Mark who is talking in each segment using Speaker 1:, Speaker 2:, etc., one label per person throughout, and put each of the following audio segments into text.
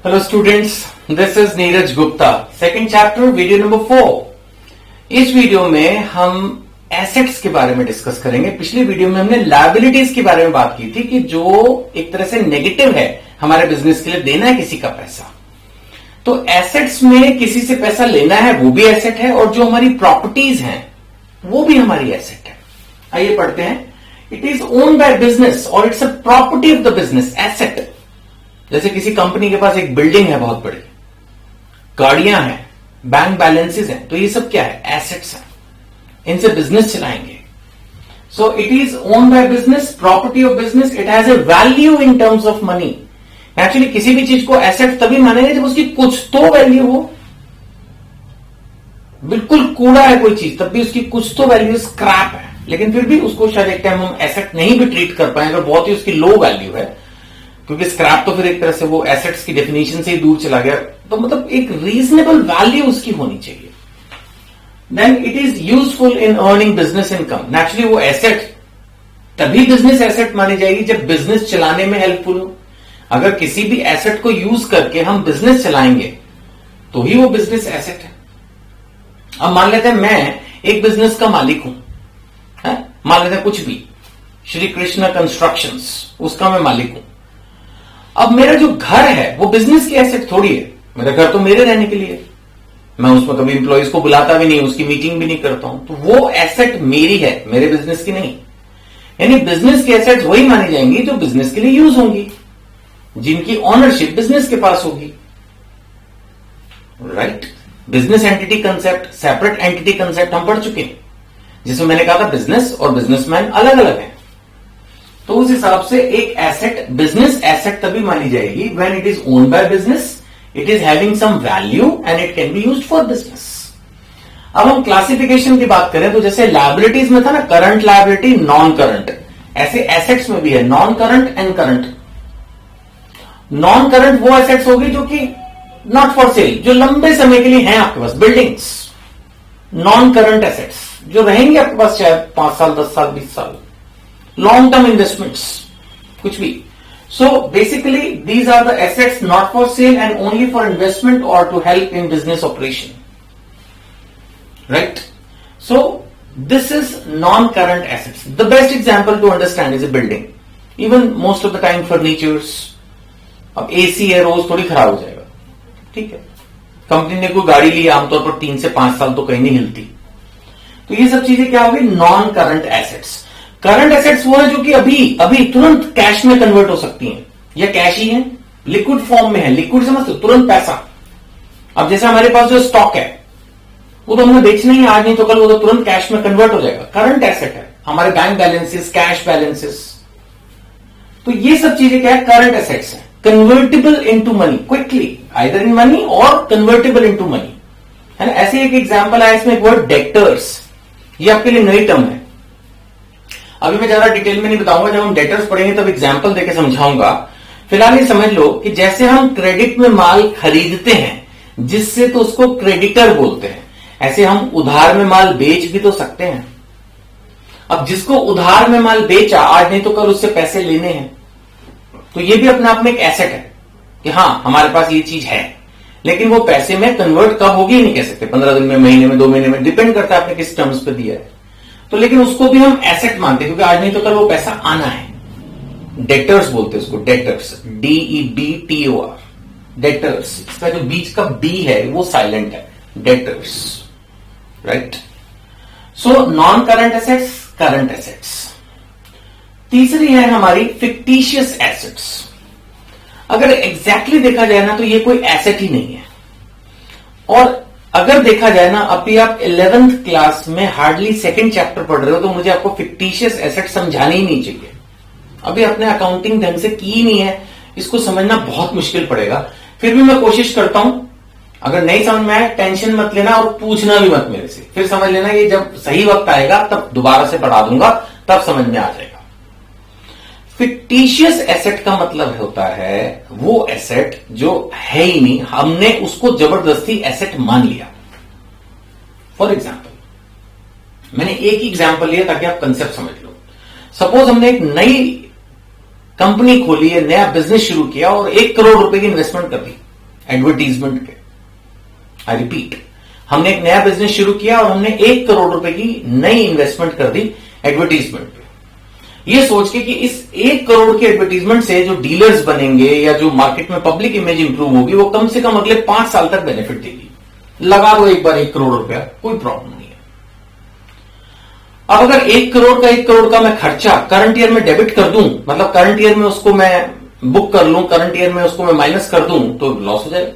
Speaker 1: Hello students, this is Neeraj Gupta. Second chapter video number 4. इस video में हम एसेट्स के बारे में डिस्कस करेंगे. पिछली वीडियो में हमने लायबिलिटीज के बारे में बात की थी कि जो एक तरह से नेगेटिव है हमारे बिजनेस के लिए, देना है किसी का पैसा. तो एसेट्स में किसी से पैसा लेना है वो भी एसेट है, और जो हमारी प्रॉपर्टीज हैं वो भी हमारी एसेट है. आइए पढ़ते हैं. It is owned by business और it's a property of the business. Asset जैसे किसी कंपनी के पास एक बिल्डिंग है बहुत बड़ी, गाड़ियां हैं, बैंक बैलेंसेस हैं, तो ये सब क्या है? एसेट्स हैं. इनसे बिजनेस चलाएंगे. So it is owned by business, property of business. It has a value in terms of money. Actually किसी भी चीज को एसेट तभी मानेंगे जब उसकी कुछ तो वैल्यू हो. बिल्कुल कूड़ा है कोई चीज, तब भी उसकी कुछ तो वैल्यू, स्क्रैप है, लेकिन फिर भी उसको शायद एक टाइम हम एसेट नहीं भी ट्रीट कर पाए अगर बहुत ही उसकी लो वैल्यू है, क्योंकि स्क्रैप तो फिर एक तरह से वो एसेट्स की डेफिनेशन से ही दूर चला गया. तो मतलब एक रीजनेबल वैल्यू उसकी होनी चाहिए. Then it is useful in earning business income. Naturally वो एसेट तभी बिजनेस एसेट मानी जाएगी जब बिजनेस चलाने में हेल्पफुल हो. अगर किसी भी एसेट को यूज करके हम बिजनेस चलाएंगे तो ही वो बिजनेस एसेट है. अब मान लेते हैं मैं एक बिजनेस का मालिक हूं, मान लेते हैं कुछ भी, श्री कृष्ण कंस्ट्रक्शंस, उसका मैं मालिक हूं. अब मेरा जो घर है वो बिजनेस की एसेट थोड़ी है. मेरा घर तो मेरे रहने के लिए, मैं उसमें कभी इंप्लॉइज को बुलाता भी नहीं, उसकी मीटिंग भी नहीं करता हूं, तो वो एसेट मेरी है, मेरे बिजनेस की नहीं. यानी बिजनेस की एसेट्स वही मानी जाएंगी जो बिजनेस के लिए यूज होंगी, जिनकी ऑनरशिप बिजनेस के पास होगी. Right. Business entity concept, separate entity concept हम पढ़ चुके हैं, जिसमें मैंने कहा था बिजनेस और बिजनेसमैन अलग अलग हैं. तो उस हिसाब से एक एसेट बिजनेस एसेट तभी मानी जाएगी when it is owned by business, it is having some value and it can be used for business. अब हम क्लासिफिकेशन की बात करें तो जैसे लायबिलिटीज में था ना, करंट लायबिलिटी, नॉन करंट, ऐसे एसेट्स में भी है non current and current. Non current वो एसेट्स होगी जो कि नॉट फॉर सेल, जो लंबे समय के लिए हैं आपके पास, बिल्डिंग्स. नॉन करंट एसेट्स जो रहेंगे आपके पास शायद 5 साल, 10 साल, 20 साल. लॉन्ग टर्म इन्वेस्टमेंट्स, कुछ भी. So basically these are the assets not for sale and only for investment और to help in business operation. Right. So this is non current assets. The best example to understand is a building. Even most of the time furnitures. अब AC है, रोज थोड़ी खराब हो जाएगा, ठीक है. कंपनी ने कोई गाड़ी ली, आमतौर पर 3 से 5 साल तो कहीं नहीं हिलती. तो ये सब चीजें क्या होगी? Non current assets. Current assets वो है जो कि अभी तुरंत कैश में कन्वर्ट हो सकती हैं, या कैश ही है, लिक्विड फॉर्म में है. लिक्विड समझते हो, तुरंत पैसा. अब जैसे हमारे पास जो स्टॉक है वो तो हमें बेचना ही है, आज नहीं तो कल वो तो तुरंत कैश में कन्वर्ट हो जाएगा. करंट एसेट है. हमारे बैंक बैलेंसेस, कैश बैलेंसेस, तो ये सब चीजें क्या है? करंट एसेट्स है. Convertible into money quickly, either in money और कन्वर्टेबल इनटू मनी, है ना. ऐसे एक एग्जांपल आया इसमें, एक वर्ड डेटर्स. ये आपके लिए नई टर्म है. अभी मैं ज्यादा डिटेल में नहीं बताऊंगा, जब हम डेटर्स पढ़ेंगे तब एग्जांपल देके समझाऊंगा. फिलहाल ये समझ लो कि जैसे हम क्रेडिट में माल खरीदते हैं जिससे, तो उसको क्रेडिटर बोलते हैं. ऐसे हम उधार में माल बेच भी तो सकते हैं. अब जिसको उधार में माल बेचा, आज नहीं तो कल उससे पैसे लेने हैं, तो ये भी अपने आप में एक एसेट है कि हाँ हमारे पास ये चीज है. लेकिन वो पैसे में कन्वर्ट कब होगी नहीं कह सकते, 15 दिन में, महीने में, 2 महीने में, डिपेंड करता है आपने किस टर्म्स पे दिया है. तो लेकिन उसको भी हम एसेट मानते हैं क्योंकि आज नहीं तो कल वो पैसा आना है. डेटर्स बोलते हैं उसको, डेटर्स, DEBTOR, डेटर्स. इसका जो बीच का बी है वो साइलेंट है, debtors. Right. So non current assets, current assets. तीसरी है हमारी फिक्टिशियस एसेट्स. अगर एग्जैक्टली देखा जाए ना तो ये कोई एसेट ही नहीं है. और अगर देखा जाए ना, अभी आप 11th क्लास में हार्डली सेकंड चैप्टर पढ़ रहे हो, तो मुझे आपको फिक्टिशियस एसेट समझानी ही नहीं चाहिए. अभी आपने अकाउंटिंग ढंग से की ही नहीं है, इसको समझना बहुत मुश्किल पड़ेगा. फिर भी मैं कोशिश करता हूं. अगर नहीं समझ में आए टेंशन मत लेना और पूछना भी मत मेरे से. फिर समझ लेना कि जब सही वक्त आएगा तब दोबारा से पढ़ा दूंगा, तब समझ में आ जाएगा. फिक्टिशियस एसेट का मतलब होता है वो एसेट जो है ही नहीं, हमने उसको जबरदस्ती एसेट मान लिया. फॉर एग्जाम्पल, मैंने एक ही एग्जाम्पल लिया ताकि आप कंसेप्ट समझ लो. सपोज हमने एक नई कंपनी खोली है, नया बिजनेस शुरू किया और 1 करोड़ रुपए की इन्वेस्टमेंट कर दी. एडवर्टीजमेंट के। आई रिपीट, हमने एक नया बिजनेस शुरू किया और हमने 1 करोड़ रुपए की नई इन्वेस्टमेंट कर दी एडवर्टीजमेंट पे, ये सोच के कि इस 1 करोड़ के एडवर्टीजमेंट से जो डीलर्स बनेंगे या जो मार्केट में पब्लिक इमेज इंप्रूव होगी वो कम से कम अगले 5 साल तक बेनिफिट देगी। लगा दो एक बार 1 करोड़ रुपया, कोई प्रॉब्लम नहीं है। अब अगर 1 करोड़ का मैं खर्चा करंट ईयर में डेबिट कर दूं, मतलब करंट ईयर में उसको मैं बुक कर लूं, करंट ईयर में उसको मैं माइनस कर दूं, तो लॉस हो जाएगा।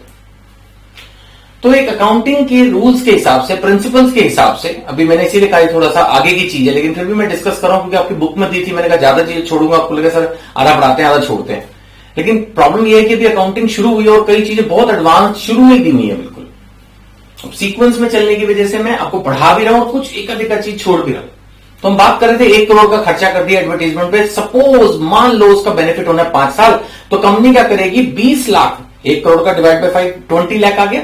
Speaker 1: तो एक अकाउंटिंग के रूल्स के हिसाब से, प्रिंसिपल्स के हिसाब से, अभी मैंने इसीलिए कहा थोड़ा सा आगे की चीज है, लेकिन फिर भी मैं डिस्कस कर रहा हूं क्योंकि आपकी बुक में दी थी, मैंने कहा ज्यादा चीजें छोड़ूंगा, आपको लगे सर आधा पढ़ाते हैं आधा छोड़ते हैं, लेकिन प्रॉब्लम यह है कि अभी अकाउंटिंग शुरू हुई है और कई चीजें बहुत एडवांस शुरू में दी हुई है बिल्कुल। अब सीक्वेंस में चलने की वजह से मैं आपको पढ़ा भी रहा हूं और कुछ एक आध चीज छोड़ भी रहा हूं। तो हम बात कर रहे थे 1 करोड़ का खर्चा कर दिया एडवर्टीजमेंट पे, सपोज मान लो उसका बेनिफिट होना है 5 साल, तो कंपनी क्या करेगी, 20 लाख, 1 करोड़ का डिवाइड बाय 5 20 लाख आ गया,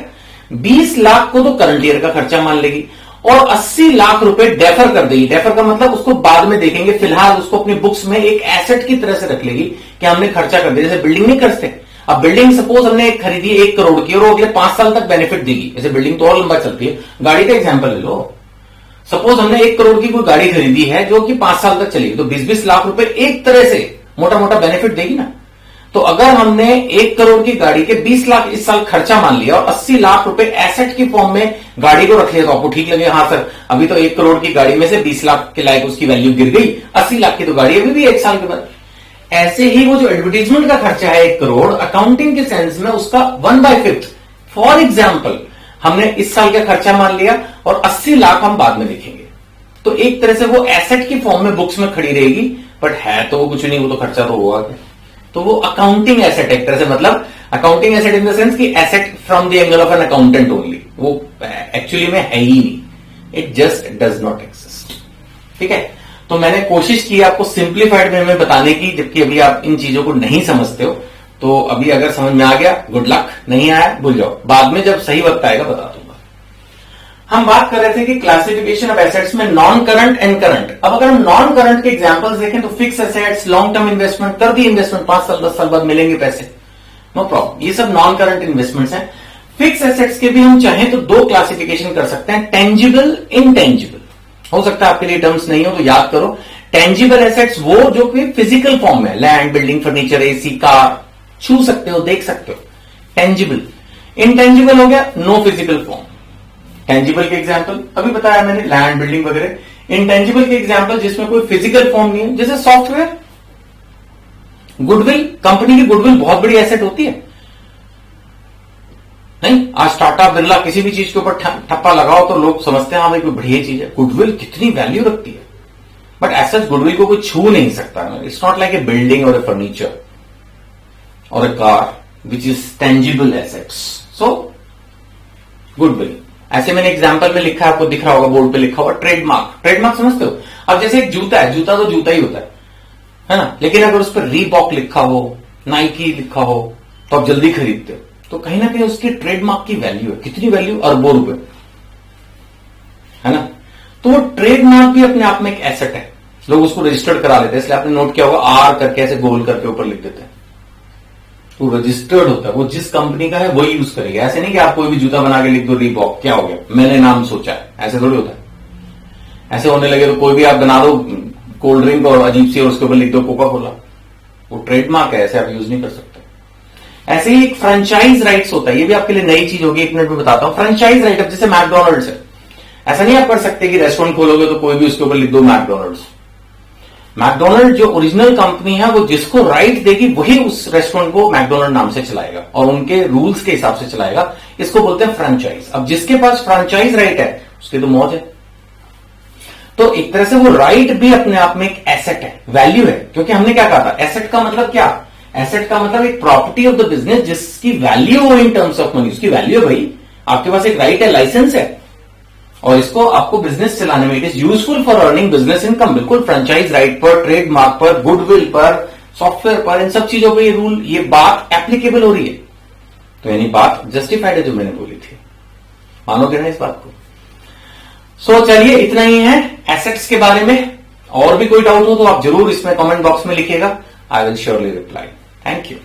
Speaker 1: 20 लाख को तो करंट ईयर का खर्चा मान लेगी और 80 लाख रुपए डेफर कर देगी। डेफर का मतलब उसको बाद में देखेंगे, फिलहाल उसको अपनी बुक्स में एक एसेट की तरह से रख लेगी कि हमने खर्चा कर दिया। जैसे बिल्डिंग नहीं करते, अब बिल्डिंग सपोज हमने खरीदी 1 करोड़ की और वो अगले 5 साल तक बेनिफिट देगी, जैसे बिल्डिंग तो और लंबा चलती है। गाड़ी का एग्जाम्पल ले लो, सपोज हमने 1 करोड़ की कोई गाड़ी खरीदी है जो कि 5 साल तक चलेगी, तो 20-20 लाख रुपए एक तरह से मोटा मोटा बेनिफिट देगी ना। तो अगर हमने 1 करोड़ की गाड़ी के 20 लाख इस साल खर्चा मान लिया और 80 लाख रुपए एसेट की फॉर्म में गाड़ी को रख लिया, तो आपको ठीक लगे, हाँ सर अभी तो 1 करोड़ की गाड़ी में से 20 लाख के लायक उसकी वैल्यू गिर गई, 80 लाख की तो गाड़ी अभी भी 1 साल के बाद। ऐसे ही वो जो एडवर्टीजमेंट का खर्चा है 1 करोड़, अकाउंटिंग के सेंस में उसका 1/5, फॉर एग्जाम्पल हमने इस साल का खर्चा मान लिया और 80 लाख हम बाद में देखेंगे, तो एक तरह से वो एसेट की फॉर्म में बुक्स में खड़ी रहेगी, बट है तो वो कुछ नहीं, वो तो खर्चा तो हुआ क्या, तो वो अकाउंटिंग एसेट एक तरह से, मतलब accounting asset in the sense कि asset from the angle of an accountant only, वो एक्चुअली में है ही नहीं, it just does not exist. ठीक है, तो मैंने कोशिश की आपको सिंप्लीफाइड वे में बताने की, जबकि अभी आप इन चीजों को नहीं समझते हो। तो अभी अगर समझ में आ गया गुड लक, नहीं आया भूल जाओ, बाद में जब सही वक्त आएगा बता दूंगा। हम बात कर रहे थे कि क्लासिफिकेशन ऑफ एसेट्स में नॉन करंट एंड करंट। अब अगर हम नॉन करंट के एग्जांपल्स देखें तो fix assets, long term investment, कर दी इन्वेस्टमेंट, 5 साल 10 साल बाद मिलेंगे पैसे, नो प्रॉब्लम, ये सब नॉन करंट इन्वेस्टमेंट्स हैं। फिक्स एसेट्स के भी हम चाहें तो 2 क्लासिफिकेशन कर सकते हैं, टेंजिबल, इनटेंजिबल। हो सकता है आपके लिए टर्म्स नहीं हो तो याद करो। टेंजिबल एसेट्स वो जो कि फिजिकल फॉर्म में, land, building, furniture, AC, car, छू सकते हो, देख सकते हो, टेंजिबल। इनटेंजिबल हो गया नो फिजिकल फॉर्म। टेंजिबल के एग्जांपल अभी बताया मैंने, लैंड, बिल्डिंग वगैरह। इनटेंजिबल के एग्जांपल जिसमें कोई फिजिकल फॉर्म नहीं है, जैसे सॉफ्टवेयर, गुडविल, कंपनी की गुडविल बहुत बड़ी एसेट होती है नहीं। आज टाटा बिरला किसी भी चीज के ऊपर ठप्पा लगाओ तो लोग समझते हैं हाँ भाई कोई बढ़िया चीज है, गुडविल कितनी वैल्यू रखती है, बट ऐसा गुडविल को कोई छू नहीं सकता। It's not like a building और ए फर्नीचर और a car which is tangible assets. So goodwill, ऐसे मैंने एग्जांपल में लिखा है, आपको दिख रहा होगा बोर्ड पे लिखा हुआ ट्रेडमार्क। ट्रेडमार्क समझते हो? अब जैसे एक जूता है, जूता तो जूता ही होता है ना, लेकिन अगर उस पर रीबॉक लिखा हो, नाइकी लिखा हो तो आप जल्दी खरीदते हो, तो कहीं ना कहीं उसकी ट्रेडमार्क की वैल्यू है, कितनी वैल्यू, अरबों रुपए, है ना। तो वो ट्रेडमार्क भी अपने आप में एक एसेट है, लोग उसको रजिस्टर्ड करा लेते हैं, इसलिए आपने नोट किया होगा आर करके ऐसे गोल करके ऊपर लिख देते हैं, वो रजिस्टर्ड होता है, वो जिस कंपनी का है वही यूज करेगी। ऐसे नहीं कि आप कोई भी जूता बना के लिख दो रीबॉक, क्या हो गया मैंने नाम सोचा है, ऐसे थोड़ी होता है। ऐसे होने लगे तो कोई भी आप बना दो कोल्ड ड्रिंक और अजीब सी और उसके ऊपर लिख दो कोका कोला, वो ट्रेडमार्क है, ऐसे आप यूज नहीं कर सकते। ऐसे ही एक फ्रेंचाइज राइट्स होता है, ये भी आपके लिए नई चीज होगी, 1 मिनट में बताता हूं। फ्रेंचाइज राइट, अब जैसे मैकडोनल्ड्स है, ऐसा नहीं आप कर सकते कि रेस्टोरेंट खोलोगे तो कोई भी उसके ऊपर लिख दो मैकडोनल्ड्स। मैकडोनल्ड जो ओरिजिनल कंपनी है वो जिसको राइट देगी वही उस रेस्टोरेंट को मैकडोनल्ड नाम से चलाएगा और उनके रूल्स के हिसाब से चलाएगा, इसको बोलते हैं फ्रेंचाइज। अब जिसके पास फ्रेंचाइज राइट है उसकी तो मौज है। तो एक तरह से वो राइट भी अपने आप में एक एसेट है, वैल्यू है, क्योंकि हमने क्या कहा था, एसेट का मतलब क्या, एसेट का मतलब एक प्रॉपर्टी ऑफ द बिजनेस जिसकी वैल्यू हो इन टर्म्स ऑफ मनी, उसकी वैल्यू है भाई। आपके पास एक राइट है, लाइसेंस है, और इसको आपको बिजनेस चलाने में it is useful for earning business income. बिल्कुल फ्रेंचाइज राइट पर, ट्रेडमार्क पर, गुडविल पर, सॉफ्टवेयर पर, इन सब चीजों पर ये रूल, ये बात एप्लीकेबल हो रही है, तो यानी बात जस्टिफाइड है जो मैंने बोली थी, मानोगे ना इस बात को। सो चलिए इतना ही है एसेट्स के बारे में। और भी कोई डाउट हो तो आप जरूर इसमें कमेंट बॉक्स में लिखिएगा, I will surely reply. Thank you.